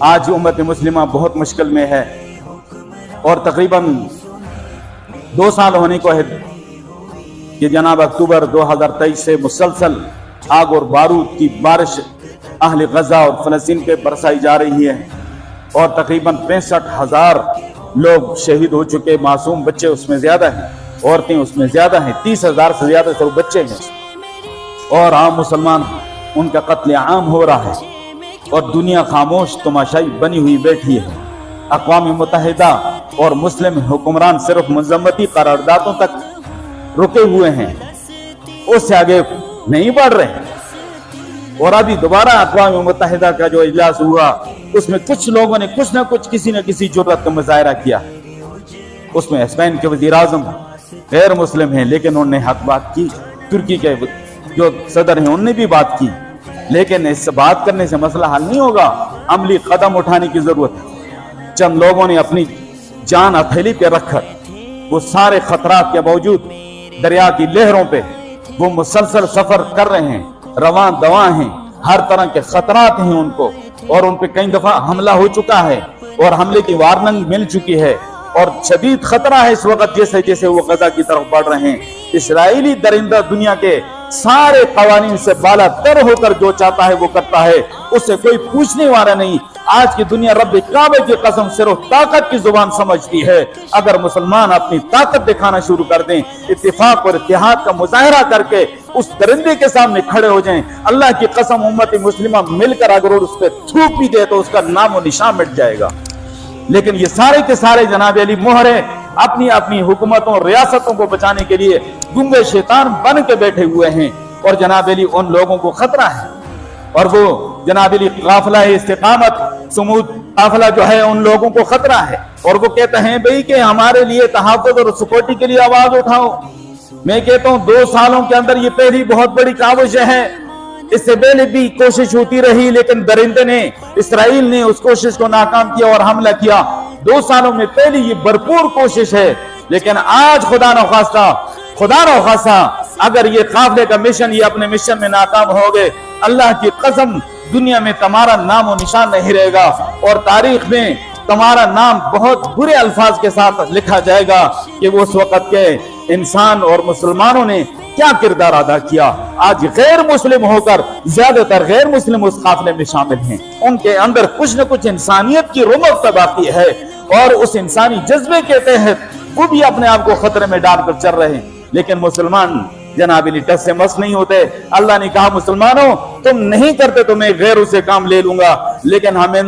آج امت مسلمہ بہت مشکل میں ہے اور تقریباً 2 سال ہونے کو ہے کہ جناب اکتوبر 2023 سے مسلسل آگ اور بارود کی بارش اہل غزہ اور فلسطین پہ برسائی جا رہی ہے اور تقریباً 65,000 لوگ شہید ہو چکے، معصوم بچے اس میں زیادہ ہیں، عورتیں اس میں زیادہ ہیں، 30,000 سے زیادہ صرف بچے ہیں اور عام مسلمان ان کا قتل عام ہو رہا ہے اور دنیا خاموش تماشائی بنی ہوئی بیٹھی ہے۔ اقوام متحدہ اور مسلم حکمران صرف مذمتی قراردادوں تک رکے ہوئے ہیں، اس سے آگے نہیں بڑھ رہے ہیں۔ اور ابھی دوبارہ اقوام متحدہ کا جو اجلاس ہوا اس میں کچھ لوگوں نے کچھ نہ کچھ کسی نہ کسی جرأت کا مظاہرہ کیا۔ اس میں اسپین کے وزیر اعظم غیر مسلم ہیں لیکن انہوں نے حق بات کی، ترکی کے جو صدر ہیں انہوں نے بھی بات کی، لیکن اس سے بات کرنے سے مسئلہ حل نہیں ہوگا، عملی قدم اٹھانے کی ضرورت ہے۔ چند لوگوں نے اپنی جان ہتھیلی پہ رکھ کر وہ سارے خطرات کے باوجود دریا کی لہروں پہ وہ مسلسل سفر کر رہے ہیں، رواں دواں ہیں، ہر طرح کے خطرات ہیں ان کو، اور ان پہ کئی دفعہ حملہ ہو چکا ہے اور حملے کی وارننگ مل چکی ہے اور شدید خطرہ ہے اس وقت جیسے جیسے وہ غزہ کی طرف بڑھ رہے ہیں۔ اسرائیلی درندہ دنیا کے سارے قوانین سے بالا تر ہو کر جو چاہتا ہے وہ کرتا ہے، اس سے کوئی پوچھنے والا نہیں۔ آج کی دنیا رب کعبے کی قسم صرف طاقت کی زبان سمجھتی ہے۔ اگر مسلمان اپنی طاقت دکھانا شروع کر دیں، اتفاق اور اتحاد کا مظاہرہ کر کے اس درندے کے سامنے کھڑے ہو جائیں، اللہ کی قسم امت مسلمہ مل کر اگر اس پہ تھوک بھی دے تو اس کا نام و نشان مٹ جائے گا۔ لیکن یہ سارے کے سارے جناب علی مہرے اپنی اپنی حکومتوں ریاستوں کو بچانے کے لیے گنگے شیطان بن کے بیٹھے ہوئے ہیں اور جناب علی ان لوگوں کو خطرہ ہے۔ اور وہ جناب علی قافلہ استقامت سمود قافلہ جو ہے ان لوگوں کو خطرہ ہے اور وہ کہتے ہیں بھئی کہ ہمارے لیے تحفظ اور سکیورٹی کے لیے آواز اٹھاؤ۔ میں کہتا ہوں 2 سالوں کے اندر یہ پہلی بہت بڑی کاوش ہے، اس سے پہلے بھی کوشش ہوتی رہی لیکن درندے نے اسرائیل نے اس کوشش کو ناکام کیا اور حملہ کیا۔ 2 سالوں میں پہلی یہ بھرپور کوشش ہے، لیکن آج خدا نخواستہ اگر یہ قافلے کا مشن یہ اپنے مشن میں ناکام ہو گئے، اللہ کی قسم دنیا میں تمہارا نام و نشان نہیں رہے گا اور تاریخ میں تمہارا نام بہت برے الفاظ کے ساتھ لکھا جائے گا کہ وہ اس وقت کے انسان اور مسلمانوں نے کیا کردار ادا کیا۔ آج غیر مسلم ہو کر زیادہ تر غیر مسلم اس قافلے میں شامل ہیں، ان کے اندر کچھ نہ کچھ انسانیت کی رمق باقی ہے اور اس انسانی جذبے کے تحت وہ بھی اپنے آپ کو خطرے میں ڈال کر چل رہے ہیں، لیکن مسلمان جناب علی ٹس سے مس نہیں ہوتے۔ اللہ نے کہا مسلمانوں تم نہیں کرتے تو میں غیروں سے کام لے لوں گا، لیکن ہمیں